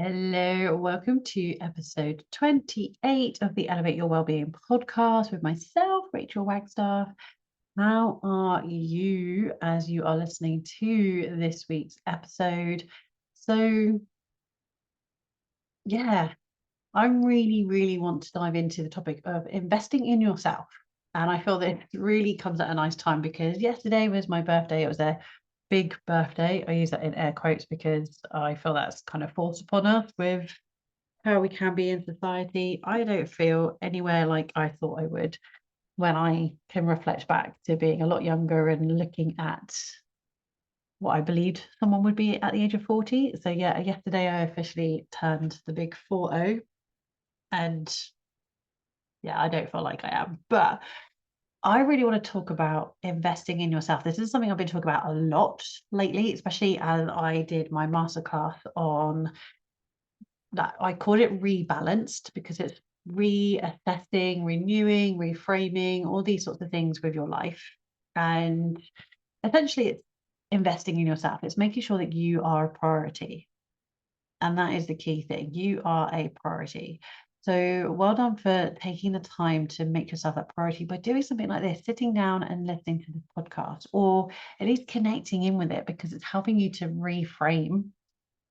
Hello, welcome to episode 28 of the Elevate Your Wellbeing podcast with myself, Rachael. How are you as you are listening to this week's episode? So, I really want to dive into the topic of investing in yourself. And I feel that it really comes at a nice time because yesterday was my birthday. It was a big birthday. I use that in air quotes because I feel that's kind of forced upon us with how we can be in society. I don't feel anywhere like I thought I would when I can reflect back to being a lot younger and looking at what I believed someone would be at the age of 40. So yesterday I officially turned the big 40, and I don't feel like I am. But I really want to talk about investing in yourself. This is something I've been talking about a lot lately, especially as I did my masterclass on that. I called it rebalanced because it's reassessing, renewing, reframing, all these sorts of things with your life. And essentially, it's investing in yourself. It's making sure that you are a priority. And that is the key thing. You are a priority. So well done for taking the time to make yourself a priority by doing something like this, sitting down and listening to this podcast, or at least connecting in with it, because it's helping you to reframe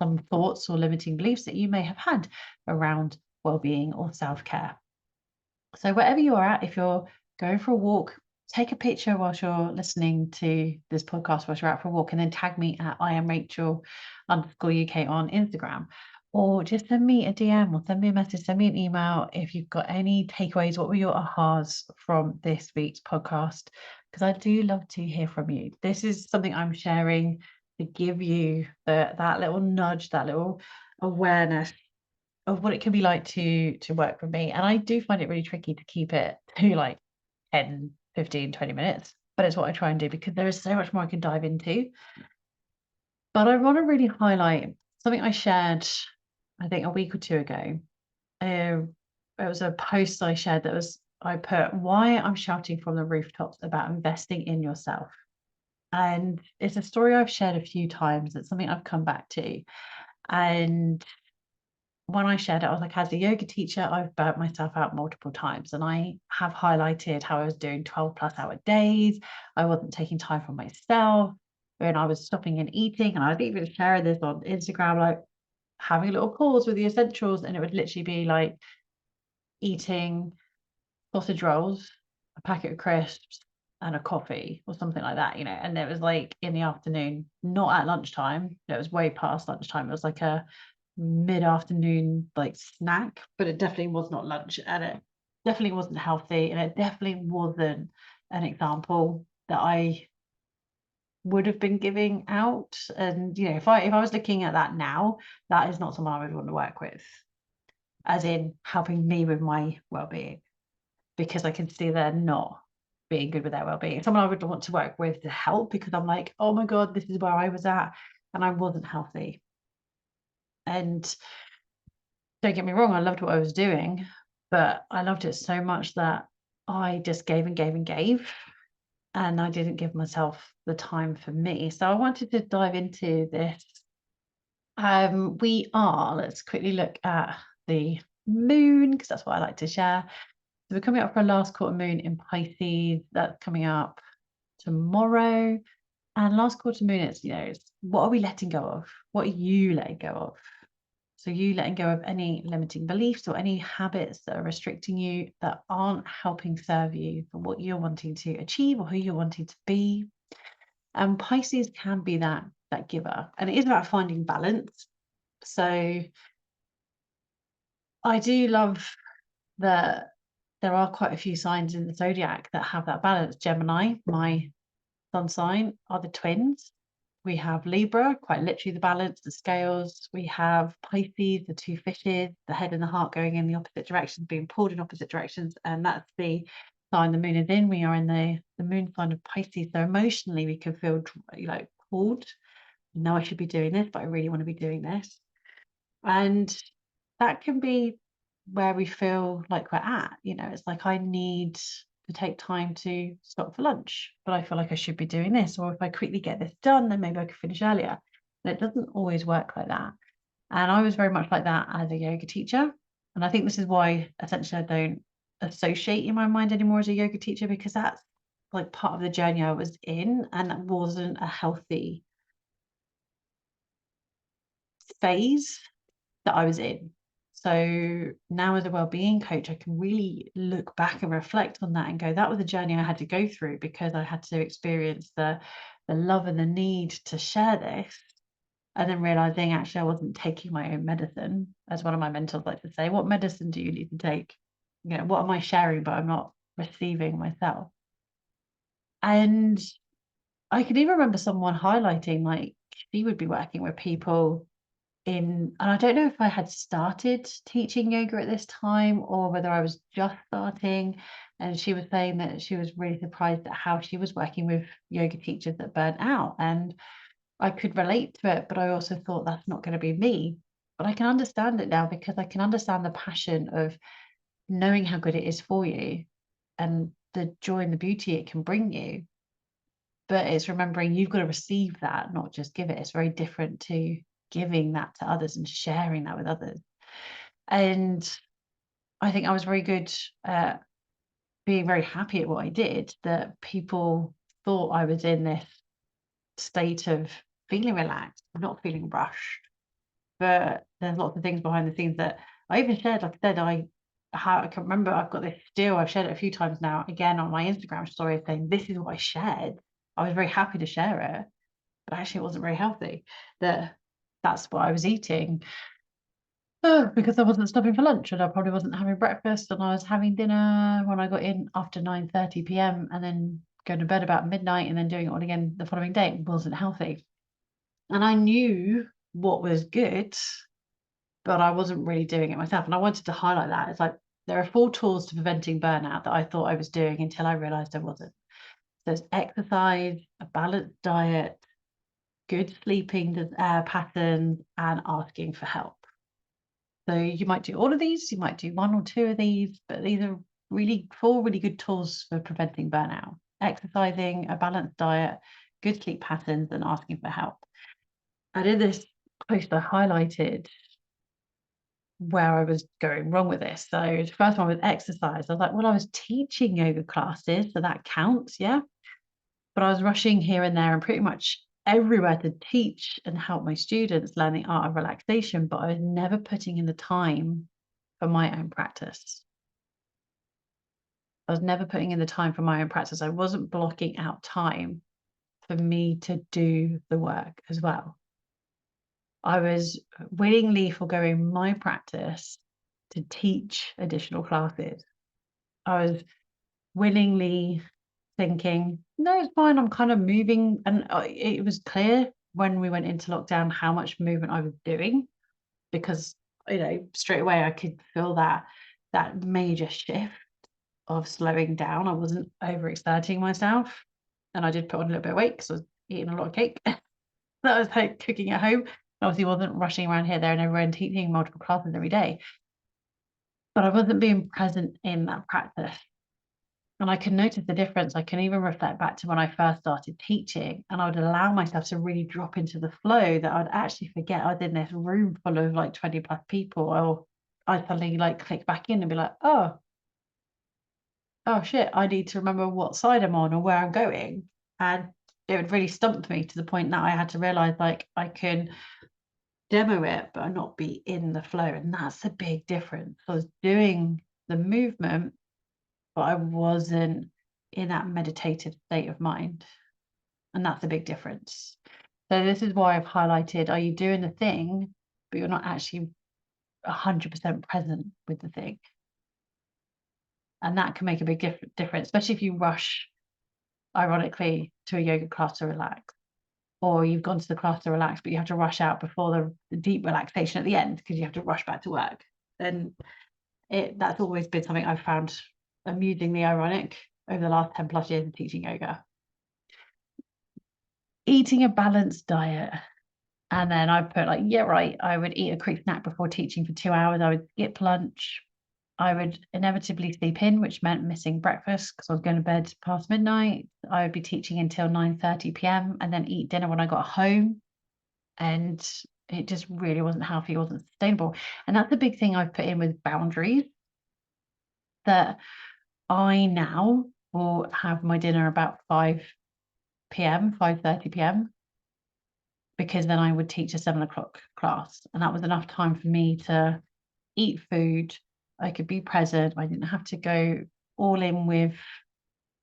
some thoughts or limiting beliefs that you may have had around well-being or self-care. So wherever you are at, if you're going for a walk, take a picture whilst you're listening to this podcast, whilst you're out for a walk, and then tag me at I am Rachael _UK on Instagram, or just send me a DM or send me a message, send me an email if you've got any takeaways. What were your ahas from this week's podcast? Because I do love to hear from you. This is something I'm sharing to give you that little nudge, that little awareness of what it can be like to work with me. And I do find it really tricky to keep it to like 10, 15, 20 minutes, but it's what I try and do because there is so much more I can dive into. But I want to really highlight something I shared, I think a week or two ago. It was a post I shared I put why I'm shouting from the rooftops about investing in yourself. And it's a story I've shared a few times. It's something I've come back to. And when I shared it, I was like, as a yoga teacher, I've burnt myself out multiple times. And I have highlighted how I was doing 12+ hour days. I wasn't taking time for myself. When I was stopping and eating, and I was even sharing this on Instagram, like having a little pause with the essentials. And it would literally be like eating sausage rolls, a packet of crisps, and a coffee or something like that, and it was like in the afternoon, not at lunchtime. It was way past lunchtime. It was like a mid-afternoon like snack, but it definitely was not lunch, and it definitely wasn't healthy, and it definitely wasn't an example that I would have been giving out. And if I was looking at that now, that is not someone I would want to work with, as in helping me with my well-being, because I can see they're not being good with their well-being. Someone I would want to work with to help, because I'm like, oh my God, this is where I was at and I wasn't healthy. And don't get me wrong, I loved what I was doing, but I loved it so much that I just gave and gave and gave, and I didn't give myself the time for me. So I wanted to dive into this. Let's quickly look at the moon, because that's what I like to share. So we're coming up for a last quarter moon in Pisces. That's coming up tomorrow. And last quarter moon, it's what are we letting go of? What are you letting go of? So you letting go of any limiting beliefs or any habits that are restricting you, that aren't helping serve you for what you're wanting to achieve or who you're wanting to be. And Pisces can be that giver. And it is about finding balance. So I do love that there are quite a few signs in the zodiac that have that balance. Gemini, my sun sign, are the twins. We have Libra, quite literally the balance, the scales. We have Pisces, the two fishes, the head and the heart going in the opposite directions, being pulled in opposite directions. And that's the sign the moon is in. We are in the moon sign of Pisces. So emotionally, we can feel like pulled. No, I should be doing this, but I really want to be doing this. And that can be where we feel like we're at. It's like, I need to take time to stop for lunch, but I feel like I should be doing this. Or if I quickly get this done, then maybe I could finish earlier. And it doesn't always work like that. And I was very much like that as a yoga teacher. And I think this is why essentially I don't associate in my mind anymore as a yoga teacher, because that's like part of the journey I was in, and that wasn't a healthy phase that I was in. So now as a wellbeing coach, I can really look back and reflect on that and go, that was a journey I had to go through, because I had to experience the love and the need to share this. And then realizing actually I wasn't taking my own medicine, as one of my mentors like to say, what medicine do you need to take? You know, what am I sharing, but I'm not receiving myself? And I can even remember someone highlighting, like, she would be working with people and I don't know if I had started teaching yoga at this time or whether I was just starting. And she was saying that she was really surprised at how she was working with yoga teachers that burnt out. And I could relate to it, but I also thought that's not going to be me. But I can understand it now, because I can understand the passion of knowing how good it is for you and the joy and the beauty it can bring you. But it's remembering you've got to receive that, not just give it. It's very different to giving that to others and sharing that with others. And I think I was very good at being very happy at what I did, that people thought I was in this state of feeling relaxed, not feeling rushed. But there's lots of things behind the scenes that I even shared. Like I said, I can remember I've got this still, I've shared it a few times now, again on my Instagram story, saying this is what I shared. I was very happy to share it, but actually it wasn't very healthy. That's what I was eating. Oh, because I wasn't stopping for lunch, and I probably wasn't having breakfast, and I was having dinner when I got in after 9:30 p.m. and then going to bed about midnight and then doing it all again the following day. It wasn't healthy. And I knew what was good, but I wasn't really doing it myself. And I wanted to highlight that. It's like there are 4 tools to preventing burnout that I thought I was doing until I realized I wasn't. So it's exercise, a balanced diet, good sleeping patterns, and asking for help. So you might do all of these, you might do 1 or 2 of these, but these are really 4 really good tools for preventing burnout: exercising, a balanced diet, good sleep patterns, and asking for help. And in this post, I highlighted where I was going wrong with this. So the first one was exercise. I was like, well, I was teaching yoga classes, so that counts, yeah. But I was rushing here and there and pretty much everywhere to teach and help my students learn the art of relaxation, but I was never putting in the time for my own practice. I was never putting in the time for my own practice. I wasn't blocking out time for me to do the work as well. I was willingly foregoing my practice to teach additional classes. I was willingly thinking, no, it's fine. I'm kind of moving. And it was clear when we went into lockdown how much movement I was doing, because, straight away I could feel that major shift of slowing down. I wasn't overexerting myself. And I did put on a little bit of weight because I was eating a lot of cake that I was like cooking at home. Obviously wasn't rushing around here, there, and everywhere and teaching multiple classes every day. But I wasn't being present in that practice. And I can notice the difference. I can even reflect back to when I first started teaching, and I would allow myself to really drop into the flow, that I'd actually forget I was in this room full of like 20 plus people, or I'd suddenly like click back in and be like, oh shit, I need to remember what side I'm on or where I'm going. And it would really stump me to the point that I had to realize, like, I can demo it, but not be in the flow. And that's a big difference. I was doing the movement, but I wasn't in that meditative state of mind. And that's a big difference. So this is why I've highlighted, are you doing the thing, but you're not actually 100% present with the thing? And that can make a big difference, especially if you rush, ironically, to a yoga class to relax, or you've gone to the class to relax, but you have to rush out before the deep relaxation at the end because you have to rush back to work. And that's always been something I've found amusingly ironic over the last 10 plus years of teaching yoga. Eating a balanced diet. And then I put like, yeah, right, I would eat a quick snack before teaching for 2 hours. I would skip lunch. I would inevitably sleep in, which meant missing breakfast because I was going to bed past midnight. I would be teaching until 9:30 p.m. and then eat dinner when I got home. And It just really wasn't healthy, it wasn't sustainable. And that's the big thing I've put in with boundaries, that I now will have my dinner about 5 p.m., 5:30 p.m., because then I would teach a 7 o'clock class. And that was enough time for me to eat food. I could be present. I didn't have to go all in with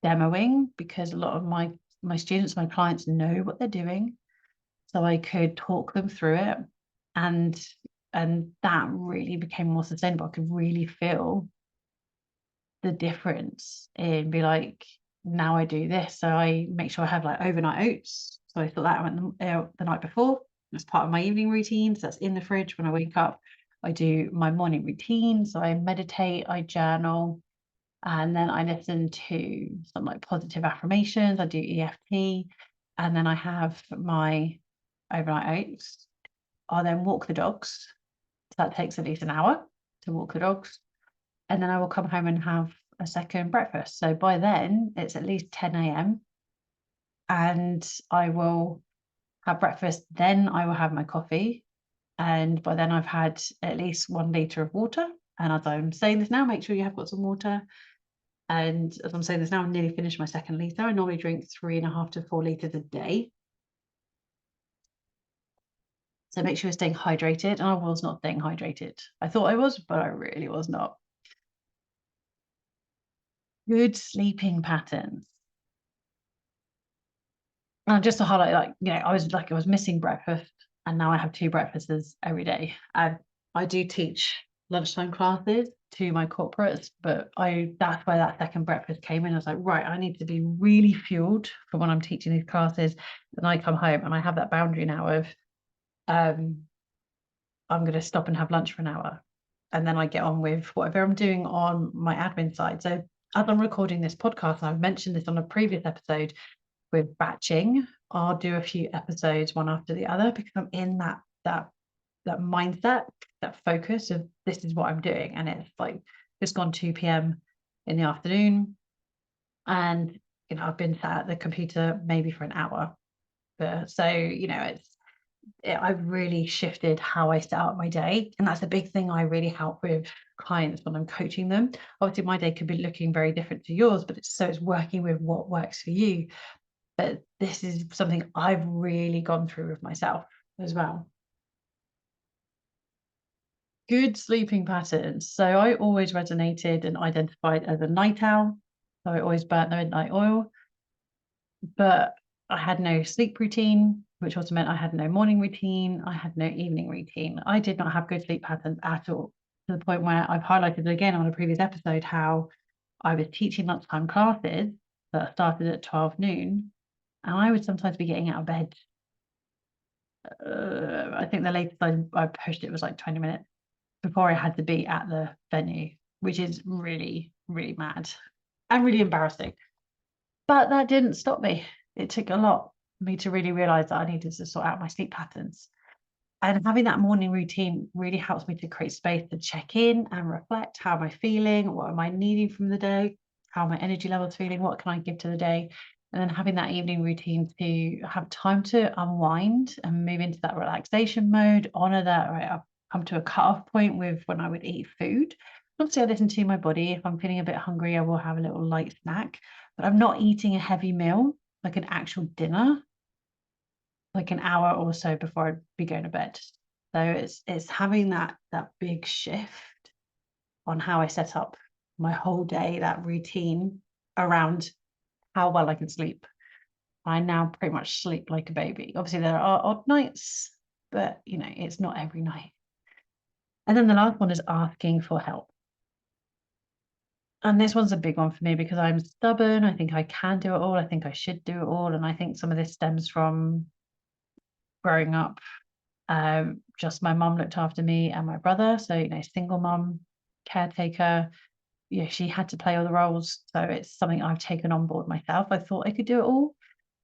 demoing, because a lot of my students, my clients know what they're doing. So I could talk them through it. And that really became more sustainable. I could really feel the difference in, be like, now I do this. So I make sure I have like overnight oats. So I thought that went the night before. It's part of my evening routine. So that's in the fridge when I wake up. I do my morning routine. So I meditate, I journal, and then I listen to some like positive affirmations. I do EFT, and then I have my overnight oats. I'll then walk the dogs. So that takes at least an hour to walk the dogs. And then I will come home and have a second breakfast. So by then it's at least 10 a.m. and I will have breakfast. Then I will have my coffee. And by then I've had at least 1 litre of water. And as I'm saying this now, make sure you have got some water. And as I'm saying this now, I'm nearly finished my second litre. I normally drink 3.5 to 4 litres a day. So make sure you're staying hydrated. And I was not staying hydrated. I thought I was, but I really was not. Good sleeping patterns. And just to highlight, I was missing breakfast, and now I have 2 breakfasts every day. I do teach lunchtime classes to my corporates, but that's where that second breakfast came in. I was like, right, I need to be really fueled for when I'm teaching these classes. Then I come home and I have that boundary now of I'm going to stop and have lunch for an hour, and then I get on with whatever I'm doing on my admin side. So as I'm recording this podcast, and I've mentioned this on a previous episode, with batching, I'll do a few episodes one after the other, because I'm in that mindset, that focus of this is what I'm doing. And it's like just gone 2 p.m. in the afternoon, and I've been sat at the computer maybe for an hour. So I've really shifted how I set up my day, and that's a big thing I really help with clients when I'm coaching them. Obviously my day could be looking very different to yours, but it's working with what works for you. But this is something I've really gone through with myself as well. Good sleeping patterns. So I always resonated and identified as a night owl. So I always burnt the midnight oil, but I had no sleep routine, which also meant I had no morning routine. I had no evening routine. I did not have good sleep patterns at all, to the point where I've highlighted again on a previous episode how I was teaching lunchtime classes that started at 12 noon. And I would sometimes be getting out of bed. I think the latest I pushed it was like 20 minutes before I had to be at the venue, which is really, really mad and really embarrassing. But that didn't stop me. It took a lot for me to really realize that I needed to sort out my sleep patterns. And having that morning routine really helps me to create space to check in and reflect. How am I feeling? What am I needing from the day? How are my energy levels feeling? What can I give to the day? And then having that evening routine to have time to unwind and move into that relaxation mode, honor that, right, I've come to a cutoff point with when I would eat food. Obviously, I listen to my body. If I'm feeling a bit hungry, I will have a little light snack, but I'm not eating a heavy meal, like an actual dinner, like an hour or so before I'd be going to bed. So it's having that big shift on how I set up my whole day, that routine around how well I can sleep. I now pretty much sleep like a baby. Obviously there are odd nights, but it's not every night. And then the last one is asking for help. And this one's a big one for me because I'm stubborn. I think I can do it all. I think I should do it all. And I think some of this stems from growing up. Just my mum looked after me and my brother. So, single mum, caretaker. She had to play all the roles. So it's something I've taken on board myself. I thought I could do it all.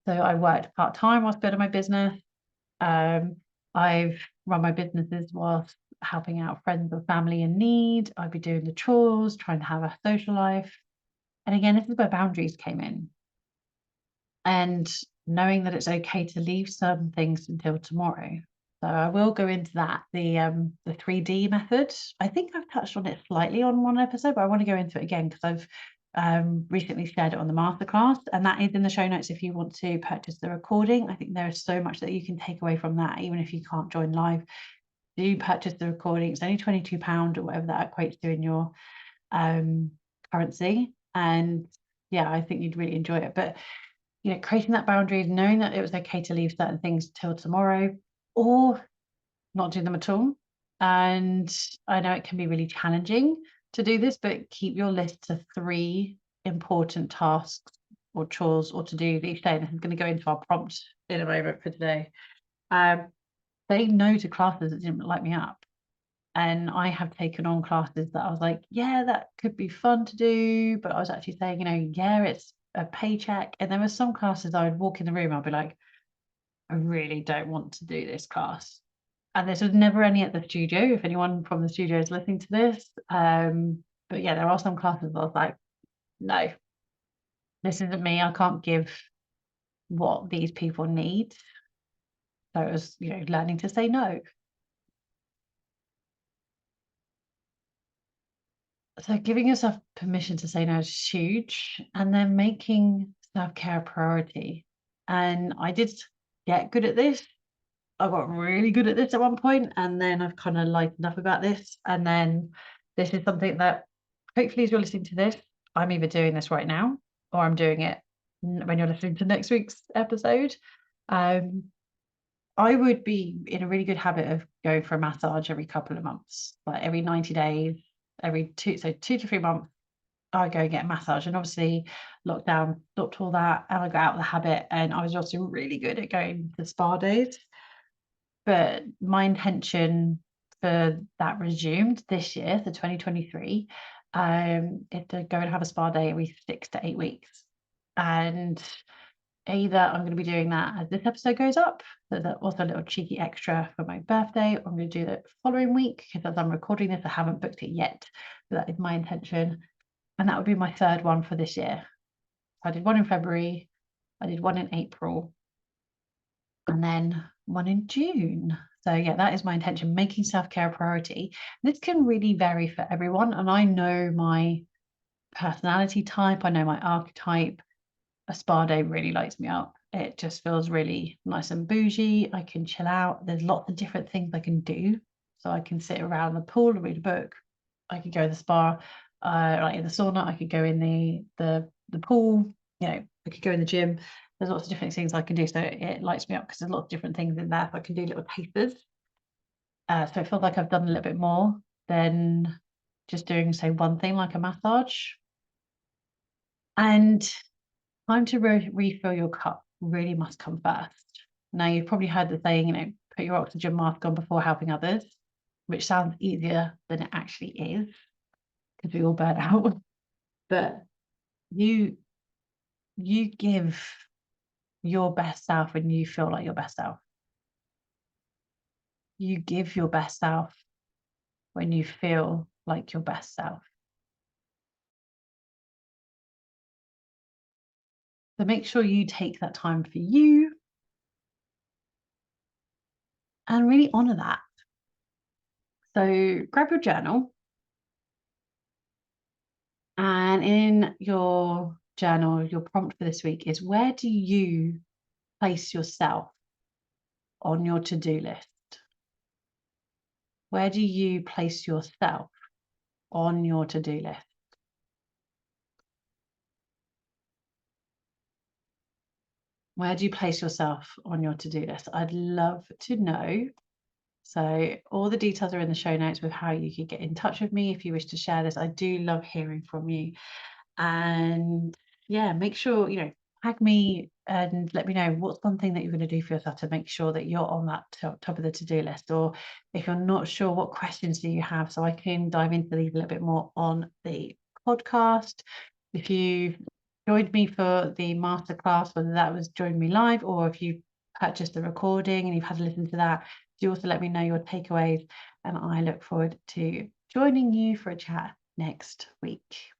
So I worked part-time whilst building my business. I've run my businesses whilst helping out friends or family in need. I'd be doing the chores, trying to have a social life. And again, this is where boundaries came in. And knowing that it's okay to leave certain things until tomorrow. So I will go into that, the 3D method. I think I've touched on it slightly on one episode, but I want to go into it again because I've recently shared it on the masterclass, and that is in the show notes if you want to purchase the recording. I think there is so much that you can take away from that, even if you can't join live. Do purchase the recording. It's only £22 or whatever that equates to in your currency. And yeah, I think you'd really enjoy it. But creating that boundary, knowing that it was okay to leave certain things till tomorrow or not do them at all. And I know it can be really challenging to do this, but keep your list to 3 important tasks or chores or to-dos each day. This is going to go into our prompt in a moment for today. Say no to classes that didn't light me up. And I have taken on classes that I was like, yeah, that could be fun to do. But I was actually saying, yeah, it's a paycheck. And there were some classes I would walk in the room, I'll be like, I really don't want to do this class. And this was never any at the studio, if anyone from the studio is listening to this. But yeah, there are some classes I was like, no, this isn't me. I can't give what these people need. So it was, learning to say no. So giving yourself permission to say no is huge, and then making self-care a priority. And I did get good at this. I got really good at this at one point, and then I've kind of lightened up about this. And then this is something that hopefully as you're listening to this, I'm either doing this right now or I'm doing it when you're listening to next week's episode. I would be in a really good habit of going for a massage every couple of months, like every 90 days, every 2 to 3 months, I go get a massage. And obviously lockdown stopped all that and I got out of the habit, and I was also really good at going to spa days. But my intention for that resumed this year, so 2023, is to go and have a spa day every 6 to 8 weeks. And either I'm going to be doing that as this episode goes up, so that's also a little cheeky extra for my birthday, or I'm going to do that following week, because as I'm recording this, I haven't booked it yet. But that is my intention. And that would be my 3rd one for this year. I did one in February, I did one in April, and then one in June. So yeah, that is my intention, making self-care a priority. This can really vary for everyone. And I know my personality type, I know my archetype. A spa day really lights me up. It just feels really nice and bougie. I can chill out. There's lots of different things I can do. So I can sit around the pool and read a book. I could go to the spa, like in the sauna. I could go in the pool. I could go in the gym. There's lots of different things I can do. So it lights me up because there's lots of different things in there. So I can do little tasters. So it feels like I've done a little bit more than just doing, say, one thing like a massage. And time to refill your cup really must come first. Now, you've probably heard the saying, put your oxygen mask on before helping others, which sounds easier than it actually is because we all burn out. But you give your best self when you feel like your best self. You give your best self when you feel like your best self. So make sure you take that time for you and really honor that. So grab your journal, and in your journal, your prompt for this week is, where do you place yourself on your to-do list? Where do you place yourself on your to-do list? Where do you place yourself on your to-do list? I'd love to know. So all the details are in the show notes with how you can get in touch with me if you wish to share this. I do love hearing from you. And yeah, make sure, tag me and let me know what's one thing that you're going to do for yourself to make sure that you're on that top of the to-do list. Or if you're not sure, what questions do you have, so I can dive into these a little bit more on the podcast. If you joined me for the masterclass, whether that was join me live or if you purchased the recording and you've had to listen to that, do also let me know your takeaways, and I look forward to joining you for a chat next week.